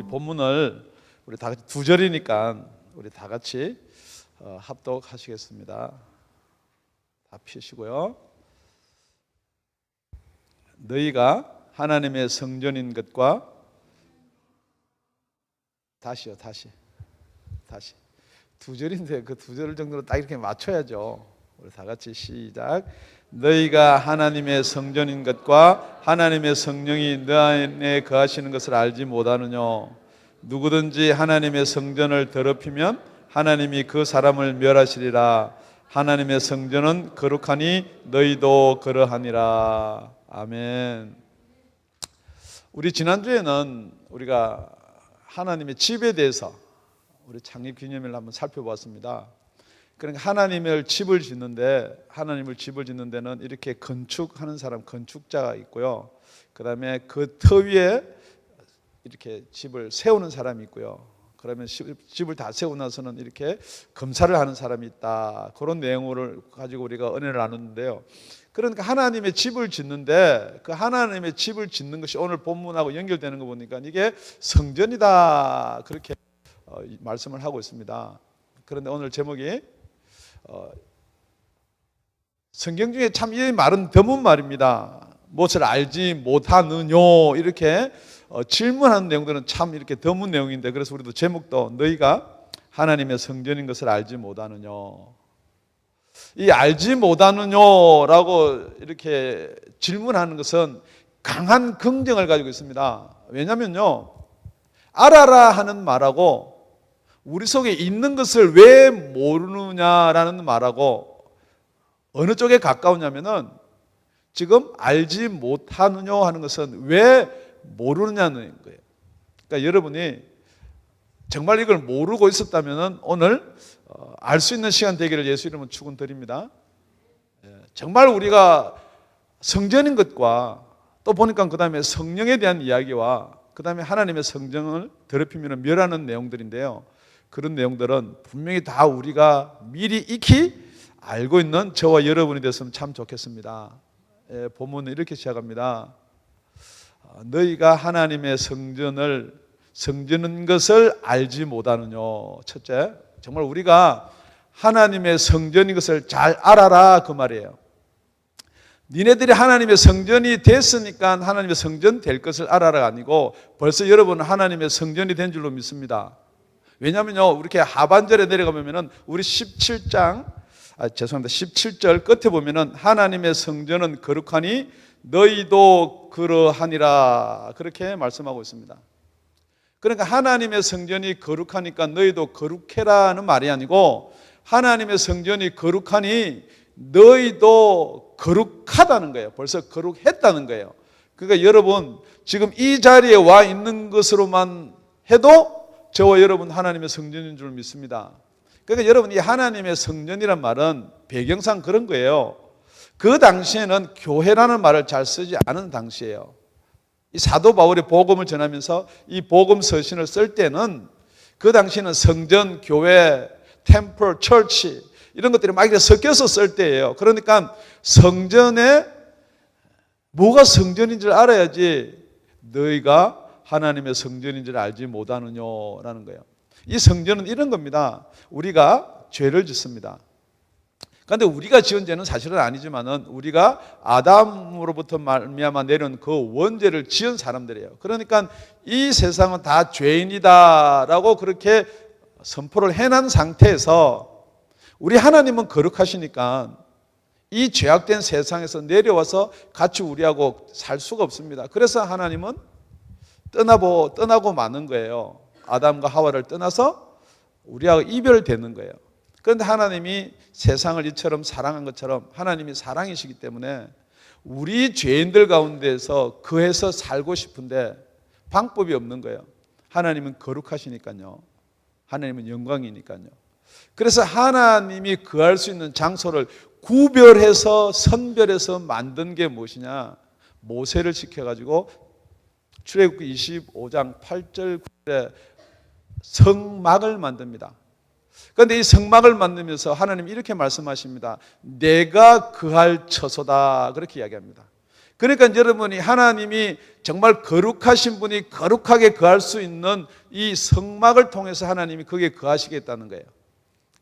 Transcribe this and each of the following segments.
본문을 우리 다 같이 두 절이니까 우리 다 같이 합독하시겠습니다. 다 펴시고요. 너희가 하나님의 성전인 것과 다시 두 절인데 그 두 절 정도로 딱 이렇게 맞춰야죠. 우리 다 같이 시작. 너희가 하나님의 성전인 것과 하나님의 성령이 너 안에 거하시는 것을 알지 못하느냐. 누구든지 하나님의 성전을 더럽히면 하나님이 그 사람을 멸하시리라. 하나님의 성전은 거룩하니 너희도 그러하니라. 아멘. 우리 지난주에는 우리가 하나님의 집에 대해서 우리 창립 기념일을 한번 살펴봤습니다. 그러니까 하나님을 집을 짓는 데는 이렇게 건축하는 사람, 건축자가 있고요. 그 다음에 그 터 위에 이렇게 집을 세우는 사람이 있고요. 그러면 집을 다 세우고 나서는 이렇게 검사를 하는 사람이 있다. 그런 내용을 가지고 우리가 은혜를 나눴는데요. 그러니까 하나님의 집을 짓는데 그 하나님의 집을 짓는 것이 오늘 본문하고 연결되는 거 보니까 이게 성전이다. 그렇게 말씀을 하고 있습니다. 그런데 오늘 제목이 성경 중에 참 이 말은 드문 말입니다. 무엇을 알지 못하느냐 이렇게 질문하는 내용들은 참 이렇게 드문 내용인데, 그래서 우리도 제목도 너희가 하나님의 성전인 것을 알지 못하느냐. 이 알지 못하느냐라고 이렇게 질문하는 것은 강한 긍정을 가지고 있습니다. 왜냐면요, 알아라 하는 말하고 우리 속에 있는 것을 왜 모르느냐라는 말하고 어느 쪽에 가까우냐면은 지금 알지 못하느냐 하는 것은 왜 모르느냐는 거예요. 그러니까 여러분이 정말 이걸 모르고 있었다면은 오늘 알 수 있는 시간 되기를 예수 이름으로 축원드립니다. 정말 우리가 성전인 것과 또 보니까 그 다음에 성령에 대한 이야기와 그 다음에 하나님의 성전을 더럽히면 멸하는 내용들인데요. 그런 내용들은 분명히 다 우리가 미리 익히 알고 있는 저와 여러분이 됐으면 참 좋겠습니다. 본문은 이렇게 시작합니다. 너희가 하나님의 성전인 것을 알지 못하느냐. 첫째, 정말 우리가 하나님의 성전인 것을 잘 알아라 그 말이에요. 니네들이 하나님의 성전이 됐으니까 하나님의 성전 될 것을 알아라가 아니고 벌써 여러분은 하나님의 성전이 된 줄로 믿습니다. 왜냐하면요, 이렇게 하반절에 내려가면 우리 17절 끝에 보면은 하나님의 성전은 거룩하니 너희도 그러하니라 그렇게 말씀하고 있습니다. 그러니까 하나님의 성전이 거룩하니까 너희도 거룩해라는 말이 아니고 하나님의 성전이 거룩하니 너희도 거룩하다는 거예요. 벌써 거룩했다는 거예요. 그러니까 여러분 지금 이 자리에 와 있는 것으로만 해도 저와 여러분 하나님의 성전인 줄 믿습니다. 그러니까 여러분 이 하나님의 성전이란 말은 배경상 그런 거예요. 그 당시에는 교회라는 말을 잘 쓰지 않은 당시예요. 이 사도 바울이 복음을 전하면서 이 복음 서신을 쓸 때는 그 당시에는 성전, 교회, 템플, 처치 이런 것들이 막 이렇게 섞여서 쓸 때예요. 그러니까 성전에 뭐가 성전인 줄 알아야지 너희가 하나님의 성전인 줄 알지 못하느냐라는 거예요. 이 성전은 이런 겁니다. 우리가 죄를 짓습니다. 그런데 우리가 지은 죄는 사실은 아니지만은 우리가 아담으로부터 말미암아 내려온 그 원죄를 지은 사람들이에요. 그러니까 이 세상은 다 죄인이다라고 그렇게 선포를 해놓은 상태에서 우리 하나님은 거룩하시니까 이 죄악된 세상에서 내려와서 같이 우리하고 살 수가 없습니다. 그래서 하나님은 떠나고 마는 거예요. 아담과 하와를 떠나서 우리하고 이별되는 거예요. 그런데 하나님이 세상을 이처럼 사랑한 것처럼 하나님이 사랑이시기 때문에 우리 죄인들 가운데서 거해서 살고 싶은데 방법이 없는 거예요. 하나님은 거룩하시니까요. 하나님은 영광이니까요. 그래서 하나님이 거할 수 있는 장소를 구별해서 선별해서 만든 게 무엇이냐? 모세를 시켜가지고 출애굽기 25장 8절 9절에 성막을 만듭니다. 그런데 이 성막을 만들면서 하나님이 이렇게 말씀하십니다. 내가 거할 처소다 그렇게 이야기합니다. 그러니까 여러분이 하나님이 정말 거룩하신 분이 거룩하게 거할 수 있는 이 성막을 통해서 하나님이 거기에 거하시겠다는 거예요.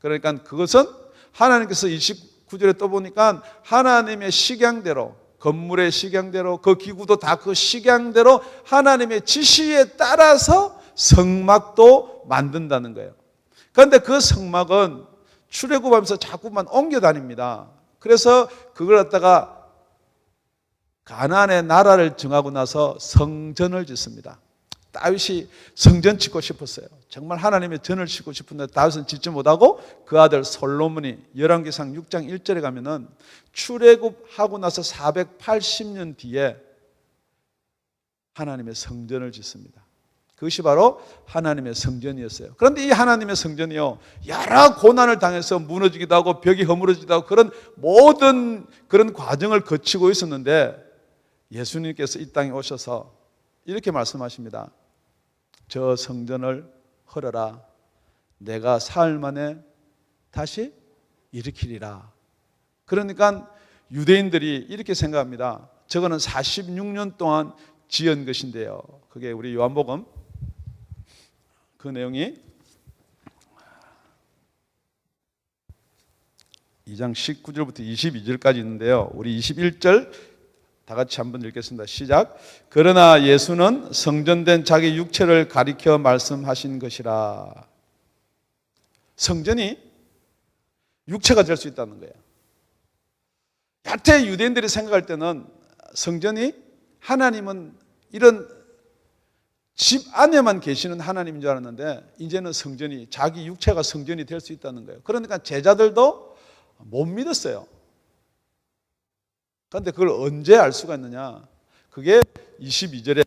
그러니까 그것은 하나님께서 29절에 또 보니까 하나님의 식양대로, 건물의 식양대로, 그 기구도 다 그 식양대로 하나님의 지시에 따라서 성막도 만든다는 거예요. 그런데 그 성막은 출애굽하면서 자꾸만 옮겨 다닙니다. 그래서 그걸 갖다가 가나안의 나라를 정하고 나서 성전을 짓습니다. 다윗이 성전 짓고 싶었어요. 정말 하나님의 전을 짓고 싶은데 다윗은 짓지 못하고 그 아들 솔로몬이 열왕기상 6장 1절에 가면은 출애굽하고 나서 480년 뒤에 하나님의 성전을 짓습니다. 그것이 바로 하나님의 성전이었어요. 그런데 이 하나님의 성전이요, 여러 고난을 당해서 무너지기도 하고 벽이 허물어지기도 하고 그런 모든 그런 과정을 거치고 있었는데 예수님께서 이 땅에 오셔서 이렇게 말씀하십니다. 저 성전을 헐어라. 내가 사흘 만에 다시 일으키리라. 그러니까 유대인들이 이렇게 생각합니다. 저거는 46년 동안 지은 것인데요. 그게 우리 요한복음 그 내용이 2장 19절부터 22절까지 있는데요. 우리 21절 다 같이 한번 읽겠습니다. 시작. 그러나 예수는 성전된 자기 육체를 가리켜 말씀하신 것이라. 성전이 육체가 될 수 있다는 거예요. 여태 유대인들이 생각할 때는 성전이 하나님은 이런 집 안에만 계시는 하나님인 줄 알았는데 이제는 성전이 자기 육체가 성전이 될 수 있다는 거예요. 그러니까 제자들도 못 믿었어요. 그런데 그걸 언제 알 수가 있느냐? 그게 22절에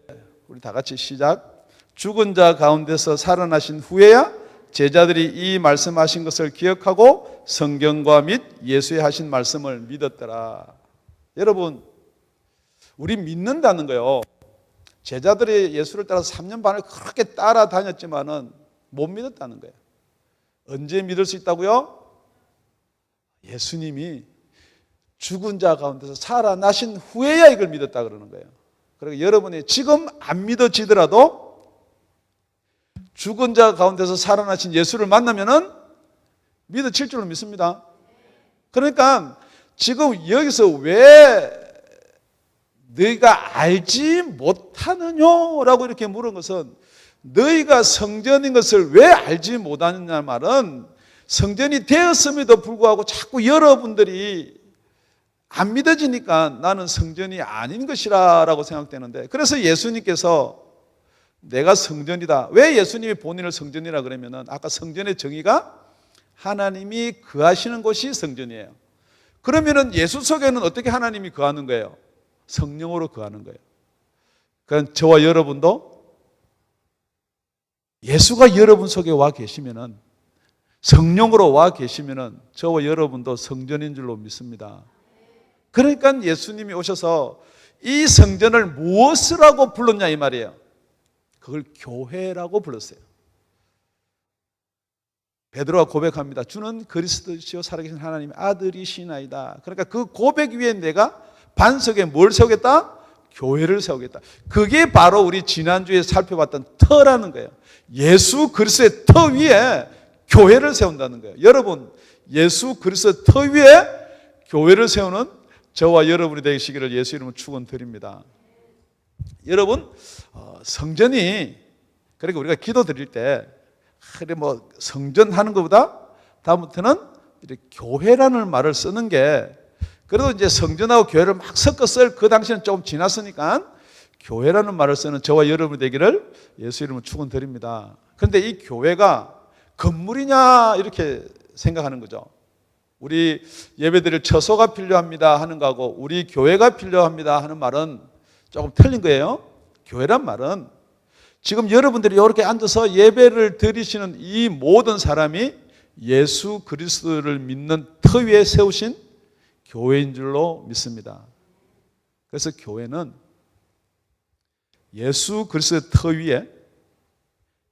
우리 다 같이 시작. 죽은 자 가운데서 살아나신 후에야 제자들이 이 말씀하신 것을 기억하고 성경과 및 예수의 하신 말씀을 믿었더라. 여러분, 우리 믿는다는 거요. 제자들이 예수를 따라서 3년 반을 그렇게 따라다녔지만은 못 믿었다는 거예요. 언제 믿을 수 있다고요? 예수님이 죽은 자 가운데서 살아나신 후에야 이걸 믿었다 그러는 거예요. 그리고 여러분이 지금 안 믿어지더라도 죽은 자 가운데서 살아나신 예수를 만나면은 믿어질 줄로 믿습니다. 그러니까 지금 여기서 왜 너희가 알지 못하느냐라고 이렇게 물은 것은 너희가 성전인 것을 왜 알지 못하느냐 말은 성전이 되었음에도 불구하고 자꾸 여러분들이 안 믿어지니까 나는 성전이 아닌 것이라고 생각되는데, 그래서 예수님께서 내가 성전이다. 왜 예수님이 본인을 성전이라 그러면은 아까 성전의 정의가 하나님이 거하시는 곳이 성전이에요. 그러면은 예수 속에는 어떻게 하나님이 거하는 거예요? 성령으로 거하는 거예요. 그러니까 저와 여러분도 예수가 여러분 속에 와 계시면은, 성령으로 와 계시면은 저와 여러분도 성전인 줄로 믿습니다. 그러니까 예수님이 오셔서 이 성전을 무엇이라고 불렀냐 이 말이에요. 그걸 교회라고 불렀어요. 베드로가 고백합니다. 주는 그리스도시요 살아계신 하나님의 아들이시나이다. 그러니까 그 고백 위에 내가 반석에 뭘 세우겠다? 교회를 세우겠다. 그게 바로 우리 지난주에 살펴봤던 터라는 거예요. 예수 그리스도의 터 위에 교회를 세운다는 거예요. 여러분, 예수 그리스도의 터 위에 교회를 세우는 저와 여러분이 되시기를 예수 이름으로 축원드립니다. 여러분, 성전이, 그러니까 우리가 기도 드릴 때 그래 뭐 성전 하는 것보다 다음부터는 이렇게 교회라는 말을 쓰는 게, 그래도 이제 성전하고 교회를 막 섞어 쓸 그 당시는 조금 지났으니까 교회라는 말을 쓰는 저와 여러분이 되기를 예수 이름으로 축원드립니다. 그런데 이 교회가 건물이냐 이렇게 생각하는 거죠. 우리 예배드릴 처소가 필요합니다 하는 거하고 우리 교회가 필요합니다 하는 말은 조금 틀린 거예요. 교회란 말은 지금 여러분들이 이렇게 앉아서 예배를 드리시는 이 모든 사람이 예수 그리스도를 믿는 터 위에 세우신 교회인 줄로 믿습니다. 그래서 교회는 예수 그리스도의 터 위에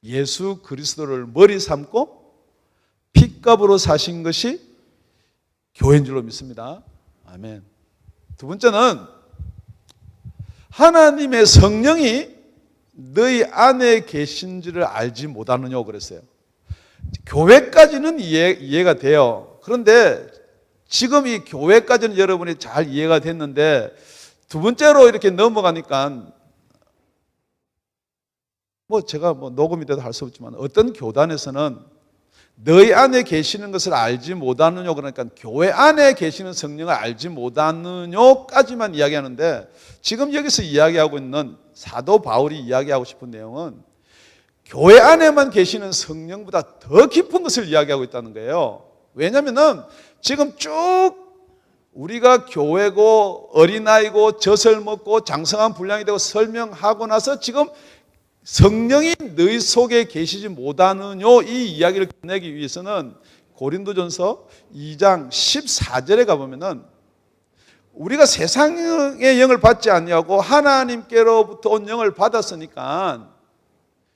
예수 그리스도를 머리 삼고 핏값으로 사신 것이 교회인 줄로 믿습니다. 아멘. 두 번째는 하나님의 성령이 너희 안에 계신지를 알지 못하느냐고 그랬어요. 교회까지는 이해가 돼요. 그런데 지금 이 교회까지는 여러분이 잘 이해가 됐는데 두 번째로 이렇게 넘어가니까 제가 녹음이 돼도 할 수 없지만 어떤 교단에서는 너희 안에 계시는 것을 알지 못하느냐, 그러니까 교회 안에 계시는 성령을 알지 못하느냐까지만 이야기하는데 지금 여기서 이야기하고 있는 사도 바울이 이야기하고 싶은 내용은 교회 안에만 계시는 성령보다 더 깊은 것을 이야기하고 있다는 거예요. 왜냐하면 지금 쭉 우리가 교회고 어린아이고 젖을 먹고 장성한 분량이 되고 설명하고 나서 지금 성령이 너희 속에 계시지 못하느뇨 이 이야기를 끝내기 위해서는 고린도전서 2장 14절에 가보면은 우리가 세상의 영을 받지 아니하고 하나님께로부터 온 영을 받았으니까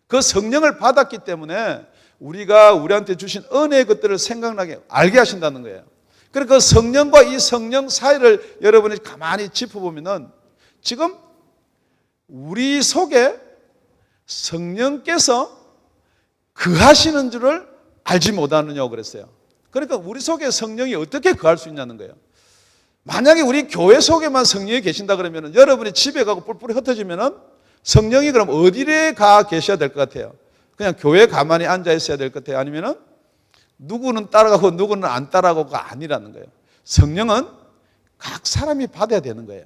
그 성령을 받았기 때문에 우리가 우리한테 주신 은혜의 것들을 생각나게 알게 하신다는 거예요. 그러니까 그 성령과 이 성령 사이를 여러분이 가만히 짚어보면은 지금 우리 속에 성령께서 거하시는 줄을 알지 못하느냐고 그랬어요. 그러니까 우리 속에 성령이 어떻게 거할 수 있냐는 거예요. 만약에 우리 교회 속에만 성령이 계신다 그러면 여러분이 집에 가고 뿔뿔이 흩어지면 성령이 그럼 어디에 가 계셔야 될 것 같아요? 그냥 교회에 가만히 앉아 있어야 될 것 같아요? 아니면 누구는 따라가고 누구는 안 따라가고가 아니라는 거예요. 성령은 각 사람이 받아야 되는 거예요.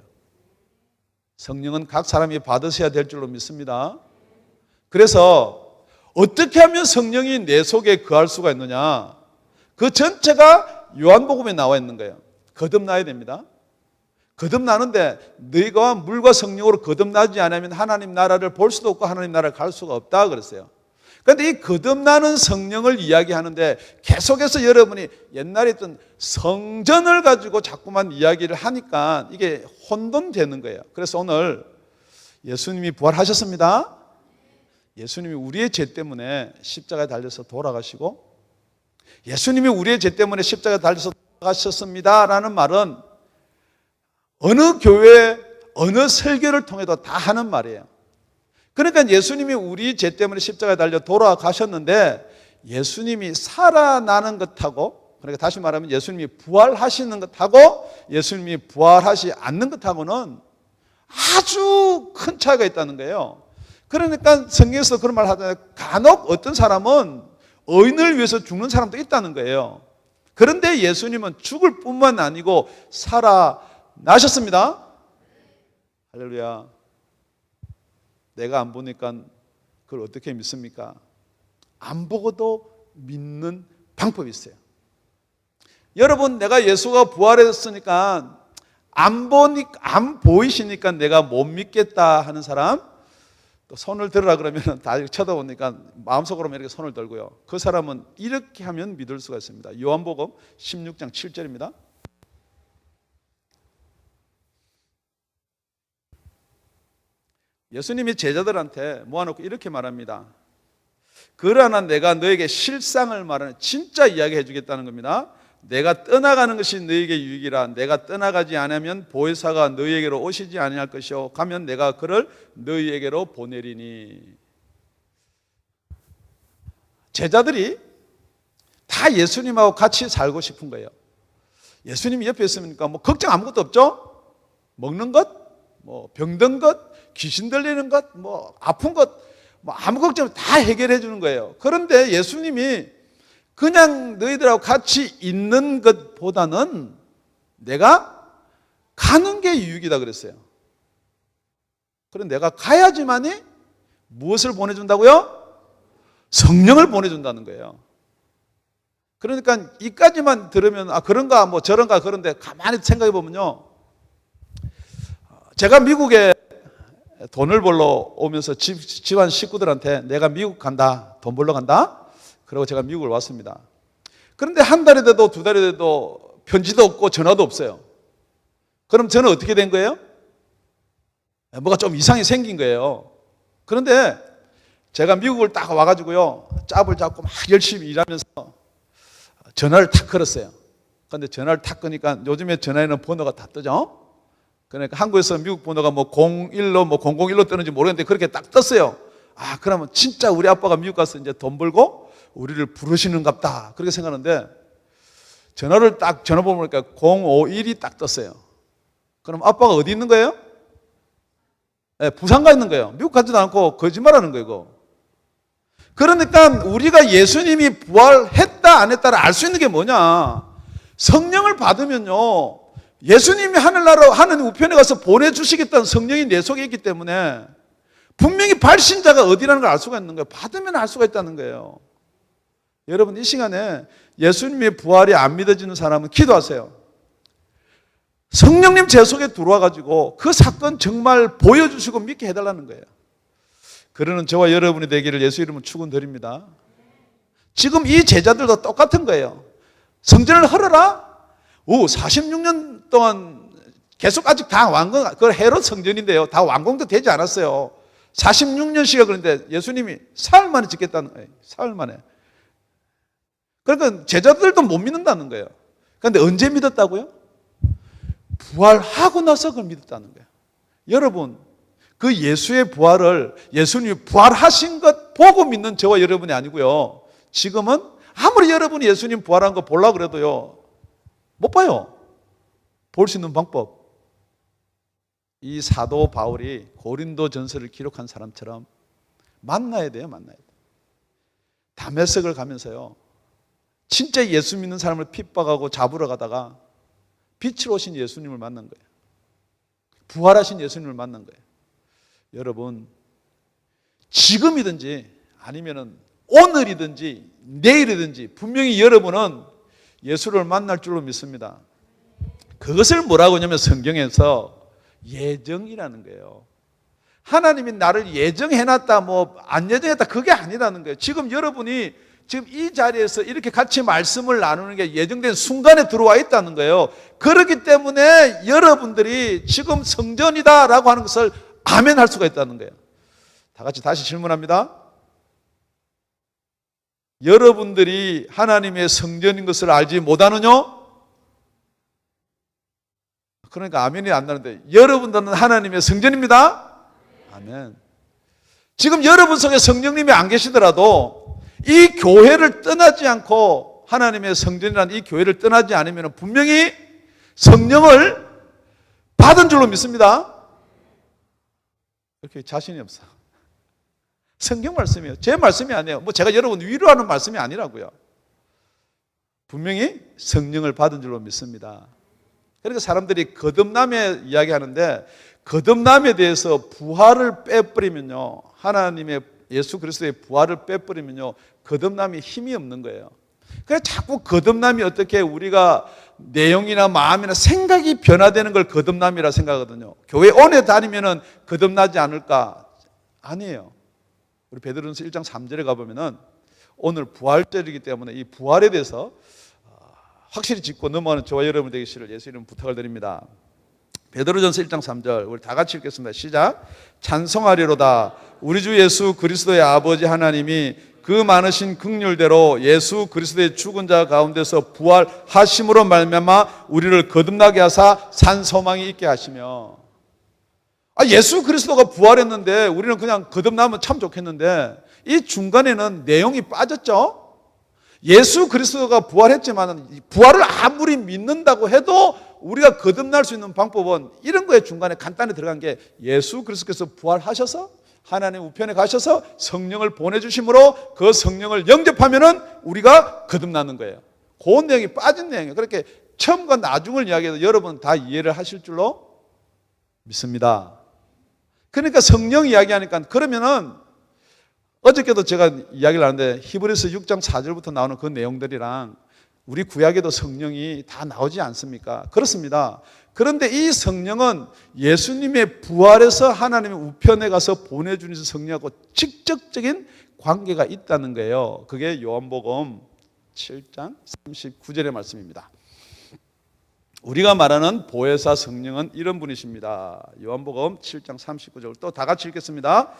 성령은 각 사람이 받으셔야 될 줄로 믿습니다. 그래서 어떻게 하면 성령이 내 속에 거할 수가 있느냐? 그 전체가 요한복음에 나와 있는 거예요. 거듭나야 됩니다. 거듭나는데 너희가 물과 성령으로 거듭나지 않으면 하나님 나라를 볼 수도 없고 하나님 나라를 갈 수가 없다 그랬어요. 그런데 이 거듭나는 성령을 이야기하는데 계속해서 여러분이 옛날에 있던 성전을 가지고 자꾸만 이야기를 하니까 이게 혼돈되는 거예요. 그래서 오늘 예수님이 부활하셨습니다. 예수님이 우리의 죄 때문에 십자가에 달려서 돌아가시고 예수님이 우리의 죄 때문에 십자가에 달려서 돌아가셨습니다라는 말은 어느 교회, 어느 설교를 통해도 다 하는 말이에요. 그러니까 예수님이 우리 죄 때문에 십자가에 달려 돌아가셨는데 예수님이 살아나는 것하고, 그러니까 다시 말하면 예수님이 부활하시는 것하고 예수님이 부활하지 않는 것하고는 아주 큰 차이가 있다는 거예요. 그러니까 성경에서 그런 말 하잖아요. 간혹 어떤 사람은 의인을 위해서 죽는 사람도 있다는 거예요. 그런데 예수님은 죽을 뿐만 아니고 살아나셨습니다. 할렐루야. 내가 안 보니까 그걸 어떻게 믿습니까? 안 보고도 믿는 방법이 있어요. 여러분, 내가 예수가 부활했으니까 안 보이시니까 내가 못 믿겠다 하는 사람, 또 손을 들으라 그러면 다 쳐다보니까 마음속으로 이렇게 손을 들고요. 그 사람은 이렇게 하면 믿을 수가 있습니다. 요한복음 16장 7절입니다. 예수님이 제자들한테 모아놓고 이렇게 말합니다. 그러나 내가 너에게 실상을 말하는 진짜 이야기 해주겠다는 겁니다. 내가 떠나가는 것이 너에게 유익이라. 내가 떠나가지 않으면 보혜사가 너희에게로 오시지 아니할 것이요 가면 내가 그를 너희에게로 보내리니. 제자들이 다 예수님하고 같이 살고 싶은 거예요. 예수님이 옆에 있으니까 뭐 걱정 아무것도 없죠. 먹는 것, 뭐 병든 것, 귀신 들리는 것, 뭐 아픈 것, 뭐 아무 걱정 다 해결해 주는 거예요. 그런데 예수님이 그냥 너희들하고 같이 있는 것보다는 내가 가는 게 유익이다 그랬어요. 그럼 내가 가야지만이 무엇을 보내준다고요? 성령을 보내준다는 거예요. 그러니까 이까지만 들으면 그런가 뭐 저런가 그런데 가만히 생각해 보면요, 제가 미국에 돈을 벌러 오면서 집안 식구들한테 내가 미국 간다, 돈 벌러 간다, 그리고 제가 미국을 왔습니다. 그런데 한 달이 돼도 두 달이 돼도 편지도 없고 전화도 없어요. 그럼 저는 어떻게 된 거예요? 뭐가 좀 이상이 생긴 거예요. 그런데 제가 미국을 딱 와가지고요, 짭을 잡고 막 열심히 일하면서 전화를 탁 걸었어요. 그런데 전화를 탁 거니까 요즘에 전화에는 번호가 다 뜨죠. 그러니까 한국에서 미국 번호가 뭐 01로 뭐 001로 뜨는지 모르겠는데 그렇게 딱 떴어요. 아, 그러면 진짜 우리 아빠가 미국 가서 이제 돈 벌고 우리를 부르시는갑다. 그렇게 생각하는데 전화번호를 보니까 051이 딱 떴어요. 그럼 아빠가 어디 있는 거예요? 네, 부산 가 있는 거예요. 미국 가지도 않고 거짓말하는 거예요, 이거. 그러니까 우리가 예수님이 부활했다 안 했다를 알 수 있는 게 뭐냐? 성령을 받으면요, 예수님이 하늘나라 하나님 우편에 가서 보내주시겠다는 성령이 내 속에 있기 때문에 분명히 발신자가 어디라는 걸 알 수가 있는 거예요. 받으면 알 수가 있다는 거예요. 여러분, 이 시간에 예수님의 부활이 안 믿어지는 사람은 기도하세요. 성령님 제 속에 들어와 가지고 그 사건 정말 보여주시고 믿게 해달라는 거예요. 그러는 저와 여러분이 되기를 예수 이름으로 축원드립니다. 지금 이 제자들도 똑같은 거예요. 성전을 헐어라? 46년 동안 계속 아직 다 그 헤롯 성전인데요. 다 완공도 되지 않았어요. 46년씩을 그런데 예수님이 사흘 만에 짓겠다는 거예요. 사흘 만에. 그러니까 제자들도 못 믿는다는 거예요. 그런데 언제 믿었다고요? 부활하고 나서 그걸 믿었다는 거예요. 여러분, 그 예수의 부활을 예수님이 부활하신 것 보고 믿는 저와 여러분이 아니고요. 지금은 아무리 여러분이 예수님 부활한 거 보려고 그래도요, 못 봐요. 볼 수 있는 방법. 이 사도 바울이 고린도 전서를 기록한 사람처럼 만나야 돼요, 만나야 돼요. 다메섹을 가면서요, 진짜 예수 믿는 사람을 핍박하고 잡으러 가다가 빛으로 오신 예수님을 만난 거예요. 부활하신 예수님을 만난 거예요. 여러분, 지금이든지 아니면은 오늘이든지 내일이든지 분명히 여러분은 예수를 만날 줄로 믿습니다. 그것을 뭐라고 하냐면 성경에서 예정이라는 거예요. 하나님이 나를 예정해놨다 뭐 안 예정했다 그게 아니라는 거예요. 지금 여러분이 지금 이 자리에서 이렇게 같이 말씀을 나누는 게 예정된 순간에 들어와 있다는 거예요. 그렇기 때문에 여러분들이 지금 성전이다라고 하는 것을 아멘 할 수가 있다는 거예요. 다 같이 다시 질문합니다. 여러분들이 하나님의 성전인 것을 알지 못하느냐? 그러니까 아멘이 안 나는데, 여러분들은 하나님의 성전입니다. 아멘. 지금 여러분 속에 성령님이 안 계시더라도 이 교회를 떠나지 않고 하나님의 성전이라는 이 교회를 떠나지 않으면 분명히 성령을 받은 줄로 믿습니다. 이렇게 자신이 없어. 성경 말씀이에요. 제 말씀이 아니에요. 뭐 제가 여러분 위로하는 말씀이 아니라고요. 분명히 성령을 받은 줄로 믿습니다. 그러니까 사람들이 거듭남에 이야기하는데, 거듭남에 대해서 부활을 빼버리면요, 하나님의 예수 그리스도의 부활을 빼버리면요, 거듭남이 힘이 없는 거예요. 그래서 자꾸 거듭남이 어떻게 우리가 내용이나 마음이나 생각이 변화되는 걸 거듭남이라 생각하거든요. 교회 오래 다니면은 거듭나지 않을까? 아니에요. 우리 베드로전서 1장 3절에 가보면은 오늘 부활절이기 때문에 이 부활에 대해서 확실히 짚고 넘어가는 저와 여러분 되기를 예수 이름 부탁을 드립니다. 베드로전서 1장 3절 우리 다 같이 읽겠습니다. 시작. 찬송하리로다. 우리 주 예수 그리스도의 아버지 하나님이 그 많으신 긍휼대로 예수 그리스도의 죽은 자 가운데서 부활하심으로 말미암아 우리를 거듭나게 하사 산 소망이 있게 하시며. 예수 그리스도가 부활했는데 우리는 그냥 거듭나면 참 좋겠는데 이 중간에는 내용이 빠졌죠. 예수 그리스도가 부활했지만 부활을 아무리 믿는다고 해도 우리가 거듭날 수 있는 방법은 이런 거에 중간에 간단히 들어간 게, 예수 그리스도께서 부활하셔서 하나님 우편에 가셔서 성령을 보내주심으로 그 성령을 영접하면은 우리가 거듭나는 거예요. 그 내용이 빠진 내용이에요. 그렇게 처음과 나중을 이야기해서 여러분 다 이해를 하실 줄로 믿습니다. 그러니까 성령 이야기하니까, 그러면은 어저께도 제가 이야기를 하는데 히브리서 6장 4절부터 나오는 그 내용들이랑 우리 구약에도 성령이 다 나오지 않습니까? 그렇습니다. 그런데 이 성령은 예수님의 부활에서 하나님의 우편에 가서 보내주는 성령하고 직접적인 관계가 있다는 거예요. 그게 요한복음 7장 39절의 말씀입니다. 우리가 말하는 보혜사 성령은 이런 분이십니다. 요한복음 7장 39절 또 다 같이 읽겠습니다.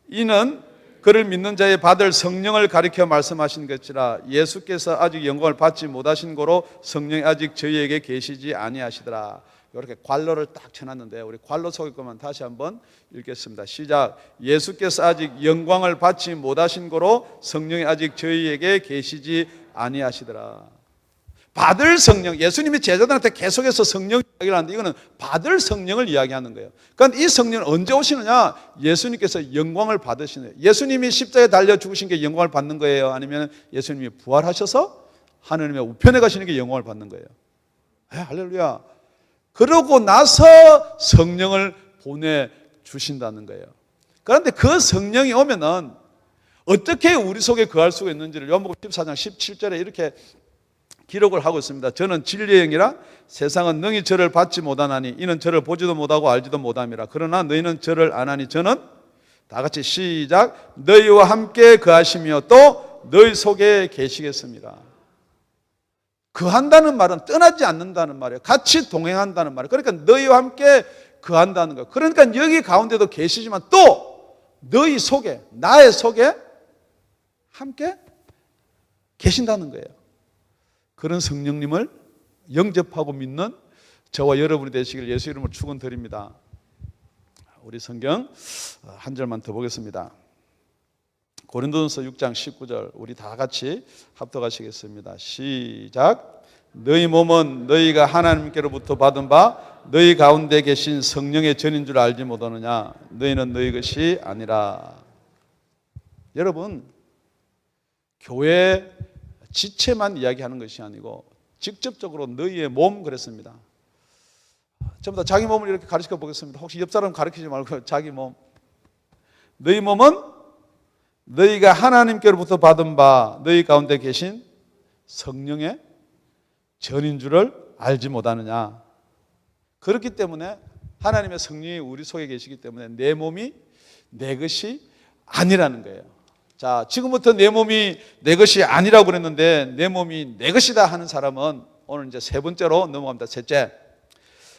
이는 그를 믿는 자의 받을 성령을 가리켜 말씀하신 것이라. 예수께서 아직 영광을 받지 못하신 고로 성령이 아직 저희에게 계시지 아니하시더라. 이렇게 관로를 딱 쳐놨는데 우리 관로 속의 것만 다시 한번 읽겠습니다. 시작. 예수께서 아직 영광을 받지 못하신 고로 성령이 아직 저희에게 계시지 아니하시더라. 받을 성령, 예수님이 제자들한테 계속해서 성령 이야기를 하는데 이거는 받을 성령을 이야기하는 거예요. 그러니까 이 성령은 언제 오시느냐? 예수님께서 영광을 받으시는 거예요. 예수님이 십자가에 달려 죽으신 게 영광을 받는 거예요? 아니면 예수님이 부활하셔서 하느님의 우편에 가시는 게 영광을 받는 거예요? 할렐루야. 그러고 나서 성령을 보내주신다는 거예요. 그런데 그 성령이 오면은 어떻게 우리 속에 거할 수가 있는지를 요한복음 14장 17절에 이렇게 기록을 하고 있습니다. 저는 진리의 영이라 세상은 능히 저를 받지 못하나니 이는 저를 보지도 못하고 알지도 못함이라. 그러나 너희는 저를 아나니 저는 다 같이 시작. 너희와 함께 거하시며 또 너희 속에 계시겠습니다. 거한다는 말은 떠나지 않는다는 말이에요. 같이 동행한다는 말이에요. 그러니까 너희와 함께 거한다는 거예요. 그러니까 여기 가운데도 계시지만 또 너희 속에, 나의 속에 함께 계신다는 거예요. 그런 성령님을 영접하고 믿는 저와 여러분이 되시길 예수 이름으로 축원드립니다. 우리 성경 한 절만 더 보겠습니다. 고린도전서 6장 19절 우리 다 같이 합독하시겠습니다. 시작. 너희 몸은 너희가 하나님께로부터 받은 바 너희 가운데 계신 성령의 전인 줄 알지 못하느냐? 너희는 너희 것이 아니라. 여러분, 교회 지체만 이야기하는 것이 아니고 직접적으로 너희의 몸 그랬습니다. 전부 다 자기 몸을 이렇게 가르쳐 보겠습니다. 혹시 옆 사람 가르치지 말고 자기 몸. 너희 몸은 너희가 하나님께로부터 받은 바 너희 가운데 계신 성령의 전인 줄을 알지 못하느냐. 그렇기 때문에 하나님의 성령이 우리 속에 계시기 때문에 내 몸이 내 것이 아니라는 거예요. 자, 지금부터 내 몸이 내 것이 아니라고 그랬는데 내 몸이 내 것이다 하는 사람은 오늘 이제 세 번째로 넘어갑니다. 셋째,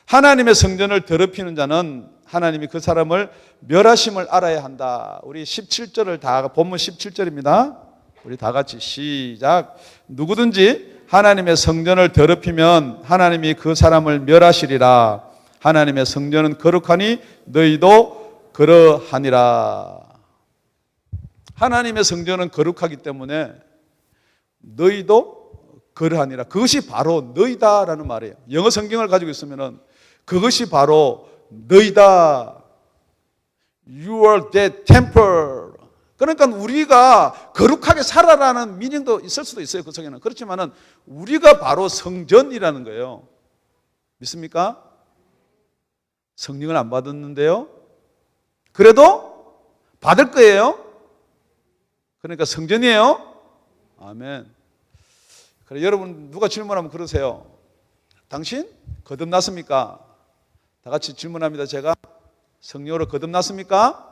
하나님의 성전을 더럽히는 자는 하나님이 그 사람을 멸하심을 알아야 한다. 우리 17절을 다, 본문 17절입니다. 우리 다 같이 시작. 누구든지 하나님의 성전을 더럽히면 하나님이 그 사람을 멸하시리라. 하나님의 성전은 거룩하니 너희도 그러하니라. 하나님의 성전은 거룩하기 때문에 너희도 그러하니라. 그것이 바로 너희다라는 말이에요. 영어 성경을 가지고 있으면은 그것이 바로 너희다. You are that temple. 그러니까 우리가 거룩하게 살아라는 미닝도 있을 수도 있어요. 그 속에는. 그렇지만은 우리가 바로 성전이라는 거예요. 믿습니까? 성령을 안 받았는데요. 그래도 받을 거예요. 그러니까 성전이에요. 아멘. 그래, 여러분 누가 질문하면 그러세요. 당신 거듭났습니까? 다 같이 질문합니다. 제가 성령으로 거듭났습니까?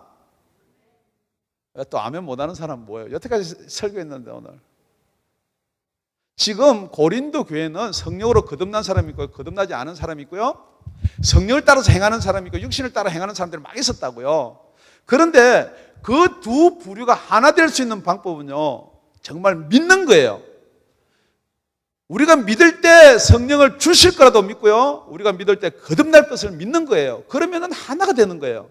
또 아멘 못하는 사람 뭐예요? 여태까지 설교했는데 오늘. 지금 고린도 교회는 성령으로 거듭난 사람이 있고요, 거듭나지 않은 사람이 있고요, 성령을 따라서 행하는 사람이 있고 육신을 따라 행하는 사람들이 막 있었다고요. 그런데 그 두 부류가 하나 될 수 있는 방법은요, 정말 믿는 거예요. 우리가 믿을 때 성령을 주실 거라도 믿고요, 우리가 믿을 때 거듭날 것을 믿는 거예요. 그러면은 하나가 되는 거예요.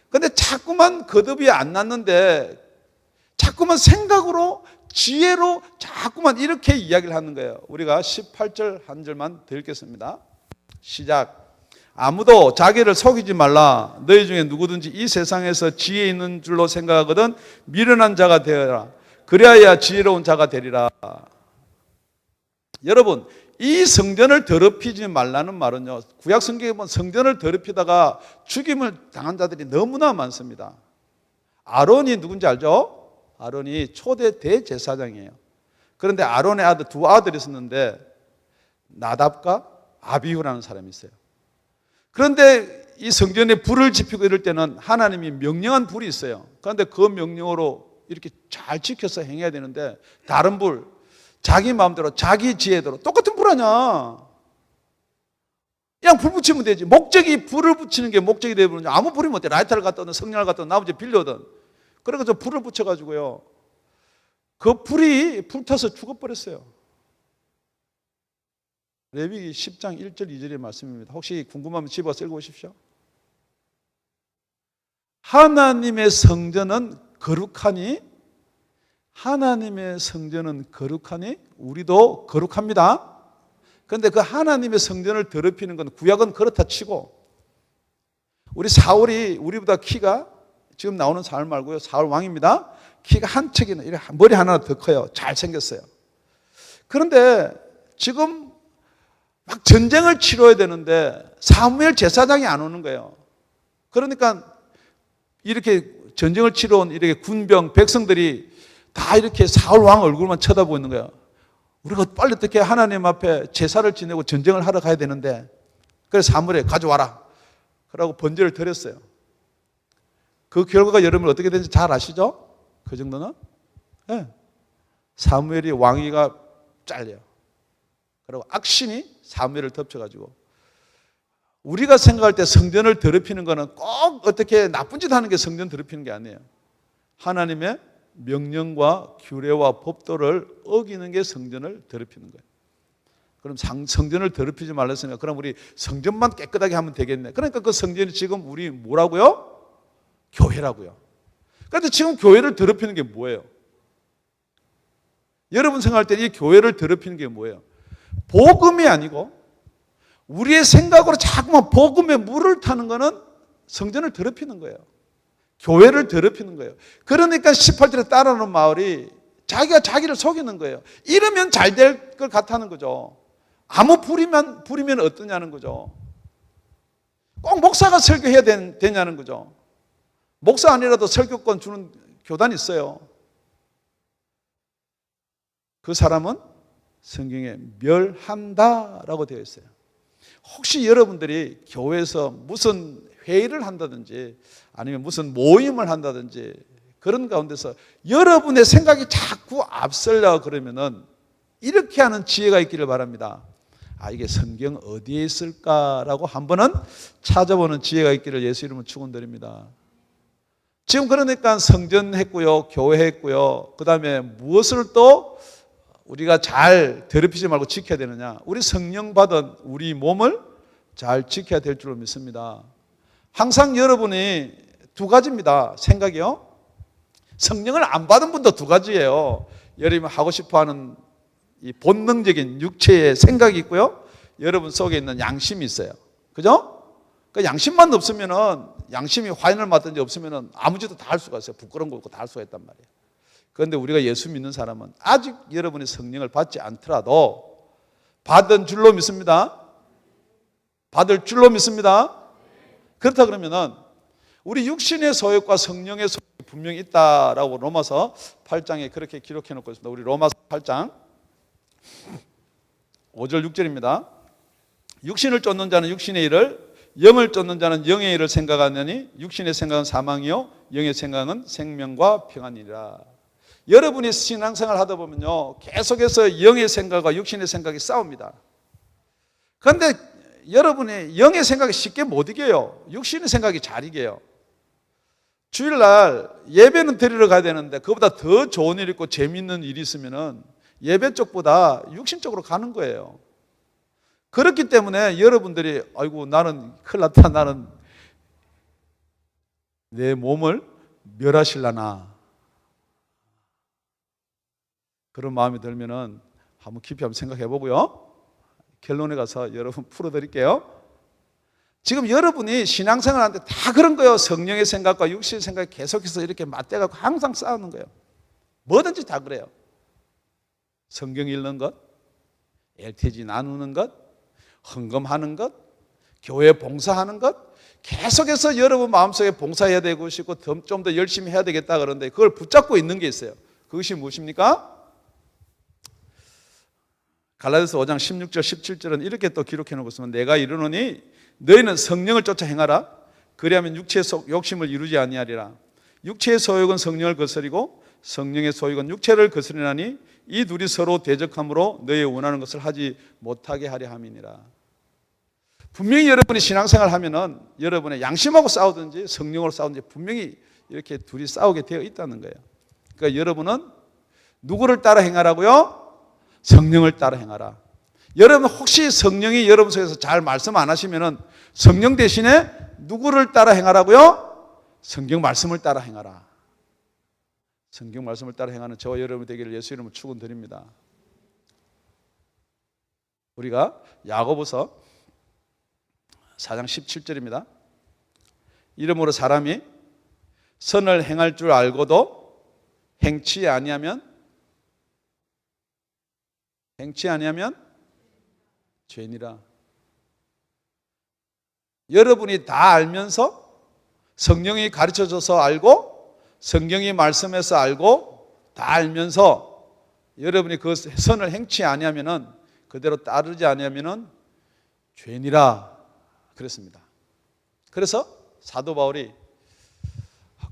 그런데 자꾸만 거듭이 안 났는데 자꾸만 생각으로 지혜로 자꾸만 이렇게 이야기를 하는 거예요. 우리가 18절 한 절만 더 읽겠습니다. 시작. 아무도 자기를 속이지 말라. 너희 중에 누구든지 이 세상에서 지혜 있는 줄로 생각하거든 미련한 자가 되어라. 그래야 지혜로운 자가 되리라. 여러분, 이 성전을 더럽히지 말라는 말은요, 구약 성경에 보면 성전을 더럽히다가 죽임을 당한 자들이 너무나 많습니다. 아론이 누군지 알죠? 아론이 초대 대제사장이에요. 그런데 아론의 아들, 두 아들이 있었는데 나답과 아비후라는 사람이 있어요. 그런데 이 성전에 불을 지피고 이럴 때는 하나님이 명령한 불이 있어요. 그런데 그 명령으로 이렇게 잘 지켜서 행해야 되는데 다른 불, 자기 마음대로 자기 지혜대로 똑같은 불 아니야. 그냥 불 붙이면 되지. 목적이 불을 붙이는 게 목적이 되면 아무 불이 못 돼. 라이터를 갖다 오든 성냥을 갖다 오든 나머지 빌려오든 그래서 저 불을 붙여가지고요. 그 불이 불타서 죽어버렸어요. 레위기 10장 1절 2절의 말씀입니다. 혹시 궁금하면 집에 와서 읽어보십시오. 하나님의 성전은 거룩하니 하나님의 성전은 거룩하니 우리도 거룩합니다. 그런데 그 하나님의 성전을 더럽히는 건 구약은 그렇다 치고 우리 사울이 우리보다 키가 지금 나오는 사울 말고요. 사울 왕입니다. 키가 한 척이나 머리 하나 더 커요. 잘생겼어요. 그런데 지금 막 전쟁을 치러야 되는데 사무엘 제사장이 안 오는 거예요. 그러니까 이렇게 전쟁을 치러 온 이렇게 군병 백성들이 다 이렇게 사울 왕 얼굴만 쳐다보고 있는 거예요. 우리가 빨리 어떻게 하나님 앞에 제사를 지내고 전쟁을 하러 가야 되는데 그래서 사무엘에 가져와라. 그러고 번제를 드렸어요. 그 결과가 여러분 어떻게 되는지 잘 아시죠? 그 정도는? 네. 사무엘이 왕위가 잘려요. 그리고 악신이 사무엘을 덮쳐가지고 우리가 생각할 때 성전을 더럽히는 거는 꼭 어떻게 나쁜 짓 하는 게 성전 더럽히는 게 아니에요. 하나님의 명령과 규례와 법도를 어기는 게 성전을 더럽히는 거예요. 그럼 성전을 더럽히지 말라 했으니까 그럼 우리 성전만 깨끗하게 하면 되겠네. 그러니까 그 성전이 지금 우리 뭐라고요? 교회라고요. 그런데 지금 교회를 더럽히는 게 뭐예요? 여러분 생각할 때 이 교회를 더럽히는 게 뭐예요? 복음이 아니고 우리의 생각으로 자꾸만 복음에 물을 타는 거는 성전을 더럽히는 거예요. 교회를 더럽히는 거예요. 그러니까 18절에 따라오는 마을이 자기가 자기를 속이는 거예요. 이러면 잘 될 것 같다는 거죠. 아무 부리면 어떠냐는 거죠. 꼭 목사가 설교해야 되냐는 거죠. 목사 아니라도 설교권 주는 교단이 있어요. 그 사람은 성경에 멸한다라고 되어 있어요. 혹시 여러분들이 교회에서 무슨 회의를 한다든지 아니면 무슨 모임을 한다든지 그런 가운데서 여러분의 생각이 자꾸 앞설려고 그러면은 이렇게 하는 지혜가 있기를 바랍니다. 아, 이게 성경 어디에 있을까라고 한 번은 찾아보는 지혜가 있기를 예수 이름으로 축원드립니다. 지금 그러니까 성전 했고요, 교회 했고요. 그 다음에 무엇을 또 우리가 잘 더럽히지 말고 지켜야 되느냐? 우리 성령 받은 우리 몸을 잘 지켜야 될 줄로 믿습니다. 항상 여러분이 두 가지입니다. 생각이요. 성령을 안 받은 분도 두 가지예요. 여러분이 하고 싶어하는 이 본능적인 육체의 생각이 있고요. 여러분 속에 있는 양심이 있어요. 그죠? 그 양심만 없으면은 양심이 화인을 맞든지 없으면은 아무 짓도 다 할 수가 있어요. 부끄러운 거 없고 다 할 수가 있단 말이에요. 그런데 우리가 예수 믿는 사람은 아직 여러분이 성령을 받지 않더라도 받은 줄로 믿습니다. 받을 줄로 믿습니다. 그렇다 그러면은 우리 육신의 소욕과 성령의 소욕이 분명히 있다라고 로마서 8장에 그렇게 기록해 놓고 있습니다. 우리 로마서 8장 5절 6절입니다. 육신을 쫓는 자는 육신의 일을 영을 쫓는 자는 영의 일을 생각하느니 육신의 생각은 사망이요 영의 생각은 생명과 평안이라. 여러분이 신앙생활 하다 보면요 계속해서 영의 생각과 육신의 생각이 싸웁니다. 그런데 여러분이 영의 생각이 쉽게 못 이겨요. 육신의 생각이 잘 이겨요. 주일날 예배는 드리러 가야 되는데 그보다 더 좋은 일 있고 재미있는 일이 있으면은 예배 쪽보다 육신 쪽으로 가는 거예요. 그렇기 때문에 여러분들이 아이고 나는 큰일 났다, 나는 내 몸을 멸하실라나 그런 마음이 들면은 한번 깊이 한번 생각해 보고요. 결론에 가서 여러분 풀어드릴게요. 지금 여러분이 신앙생활 하는데 다 그런 거예요. 성령의 생각과 육신의 생각이 계속해서 이렇게 맞대가지고 항상 싸우는 거예요. 뭐든지 다 그래요. 성경 읽는 것, LTG 나누는 것, 헌금하는 것, 교회 봉사하는 것, 계속해서 여러분 마음속에 봉사해야 되고 싶고 좀 더 열심히 해야 되겠다 그러는데 그걸 붙잡고 있는 게 있어요. 그것이 무엇입니까? 갈라디아서 5장 16절 17절은 이렇게 또 기록해 놓고 있으면 내가 이르노니 너희는 성령을 쫓아 행하라. 그리하면 육체의 욕심을 이루지 아니하리라. 육체의 소욕은 성령을 거스리고 성령의 소욕은 육체를 거스리나니 이 둘이 서로 대적함으로 너희 원하는 것을 하지 못하게 하려 함이니라. 분명히 여러분이 신앙생활 하면은 여러분의 양심하고 싸우든지 성령으로 싸우든지 분명히 이렇게 둘이 싸우게 되어 있다는 거예요. 그러니까 여러분은 누구를 따라 행하라고요? 성령을 따라 행하라. 여러분 혹시 성령이 여러분 속에서 잘 말씀 안 하시면은 성령 대신에 누구를 따라 행하라고요? 성경 말씀을 따라 행하라. 성경 말씀을 따라 행하는 저와 여러분 되기를 예수 이름으로 축원드립니다. 우리가 야고보서 4장 17절입니다. 이러므로 사람이 선을 행할 줄 알고도 행치 아니하면 죄니라. 여러분이 다 알면서 성령이 가르쳐줘서 알고 성경이 말씀해서 알고 다 알면서 여러분이 그 선을 행치 아니하면은 그대로 따르지 아니하면은 죄니라 그랬습니다. 그래서 사도 바울이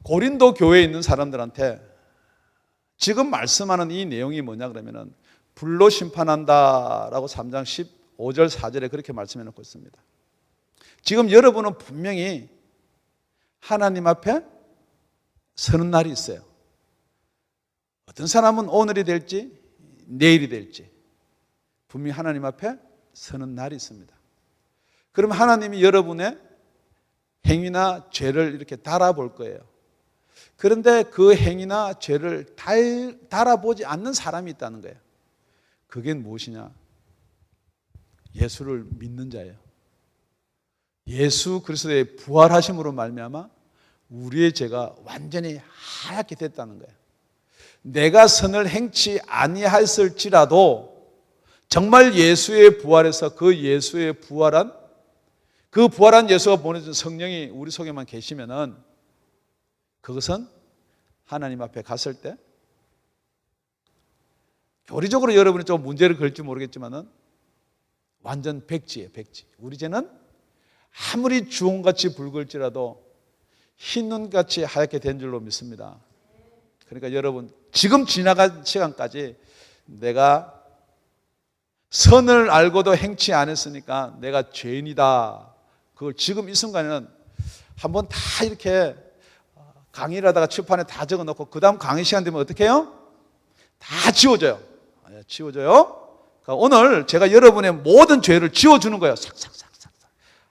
고린도 교회에 있는 사람들한테 지금 말씀하는 이 내용이 뭐냐 그러면은 불로 심판한다라고 3장 15절 4절에 그렇게 말씀해 놓고 있습니다. 지금 여러분은 분명히 하나님 앞에 서는 날이 있어요. 어떤 사람은 오늘이 될지 내일이 될지 분명히 하나님 앞에 서는 날이 있습니다. 그럼 하나님이 여러분의 행위나 죄를 이렇게 달아볼 거예요. 그런데 그 행위나 죄를 달아보지 않는 사람이 있다는 거예요. 그게 무엇이냐? 예수를 믿는 자예요. 예수 그리스도의 부활하심으로 말미암아 우리의 죄가 완전히 하얗게 됐다는 거예요. 내가 선을 행치 아니하였을지라도 정말 예수의 부활에서 그 예수의 부활한 예수가 보내준 성령이 우리 속에만 계시면은 그것은 하나님 앞에 갔을 때 교리적으로 여러분이 좀 문제를 걸지 모르겠지만은 완전 백지예요, 백지. 우리 죄는 아무리 주홍같이 붉을지라도 흰 눈같이 하얗게 된 줄로 믿습니다. 그러니까 여러분 지금 지나간 시간까지 내가 선을 알고도 행치 않았으니까 내가 죄인이다. 그걸 지금 이 순간에는 한번 다 이렇게 강의를 하다가 칠판에 다 적어놓고 그 다음 강의 시간 되면 어떻게 해요? 다 지워져요. 지워져요. 그러니까 오늘 제가 여러분의 모든 죄를 지워주는 거예요. 싹싹싹싹.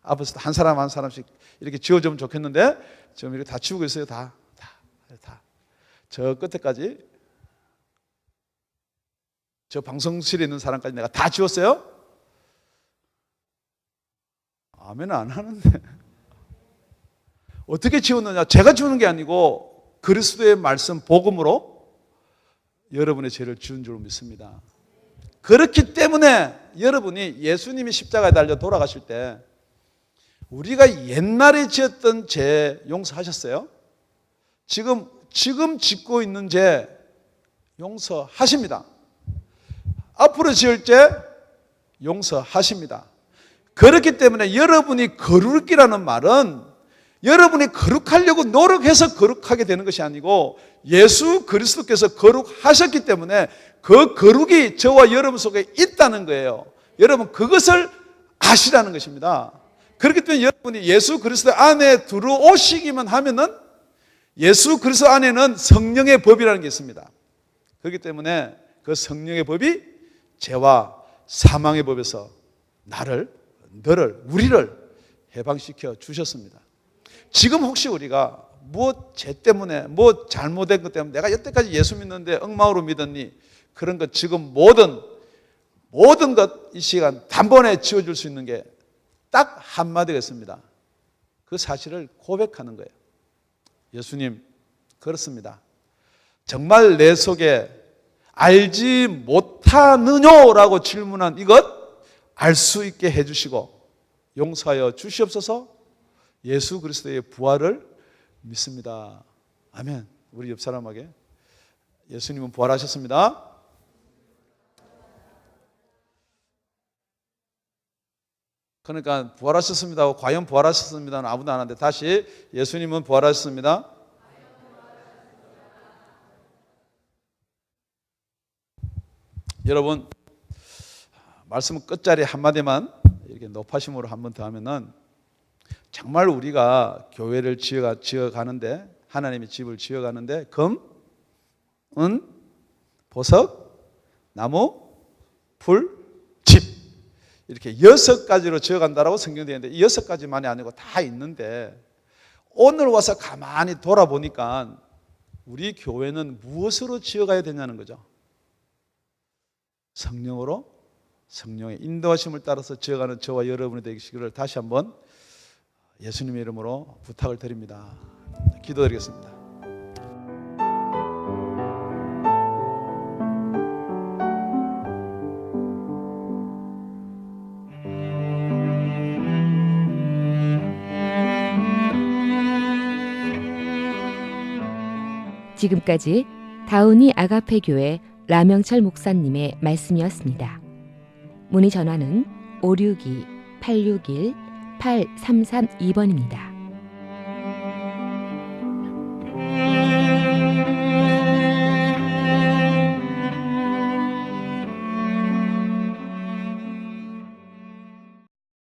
앞에서 한 사람 한 사람씩 이렇게 지워주면 좋겠는데 지금 이렇게 다 지우고 있어요. 다. 저 끝에까지 저 방송실에 있는 사람까지 내가 다 지웠어요. 아멘 안 하는데 어떻게 지웠느냐? 제가 지우는 게 아니고 그리스도의 말씀 복음으로 여러분의 죄를 지운 줄 믿습니다. 그렇기 때문에 여러분이 예수님이 십자가에 달려 돌아가실 때 우리가 옛날에 지었던 죄 용서하셨어요? 지금 짓고 있는 죄 용서하십니다. 앞으로 지을 죄 용서하십니다. 그렇기 때문에 여러분이 거룩이라는 말은 여러분이 거룩하려고 노력해서 거룩하게 되는 것이 아니고 예수 그리스도께서 거룩하셨기 때문에 그 거룩이 저와 여러분 속에 있다는 거예요. 여러분 그것을 아시라는 것입니다. 그렇기 때문에 여러분이 예수 그리스도 안에 들어오시기만 하면은 예수 그리스도 안에는 성령의 법이라는 게 있습니다. 그렇기 때문에 그 성령의 법이 죄와 사망의 법에서 너를 우리를 해방시켜 주셨습니다. 지금 혹시 우리가 무엇 죄 때문에 뭐 잘못된 것 때문에 내가 여태까지 예수 믿는데 엉망으로 믿었니? 그런 것 지금 모든 것 이 시간 단번에 지워줄 수 있는 게 딱 한마디가 있습니다. 그 사실을 고백하는 거예요. 예수님 그렇습니다. 정말 내 속에 알지 못하느냐라고 질문한 이것 알 수 있게 해주시고 용서하여 주시옵소서. 예수 그리스도의 부활을 믿습니다. 아멘. 우리 옆 사람에게 예수님은 부활하셨습니다. 그러니까 부활하셨습니다 하고 과연 부활하셨습니다는 아무도 안 하는데 다시 예수님은 부활하셨습니다. 여러분 말씀 끝자리 한마디만 이렇게 높아심으로 한 번 더 하면은 정말 우리가 교회를 지어가는데 하나님의 집을 지어가는데 금, 은, 보석, 나무, 불, 집 이렇게 6가지로 지어간다라고 성경에 되어 있는데 이 6가지만이 아니고 다 있는데 오늘 와서 가만히 돌아보니까 우리 교회는 무엇으로 지어가야 되냐는 거죠. 성령으로, 성령의 인도하심을 따라서 지어가는 저와 여러분이 되시기를 다시 한번 예수님의 이름으로 부탁을 드립니다. 기도드리겠습니다. 지금까지 다운이 아가페 교회 라명철 목사님의 말씀이었습니다. 문의 전화는 562-861-8332번입니다.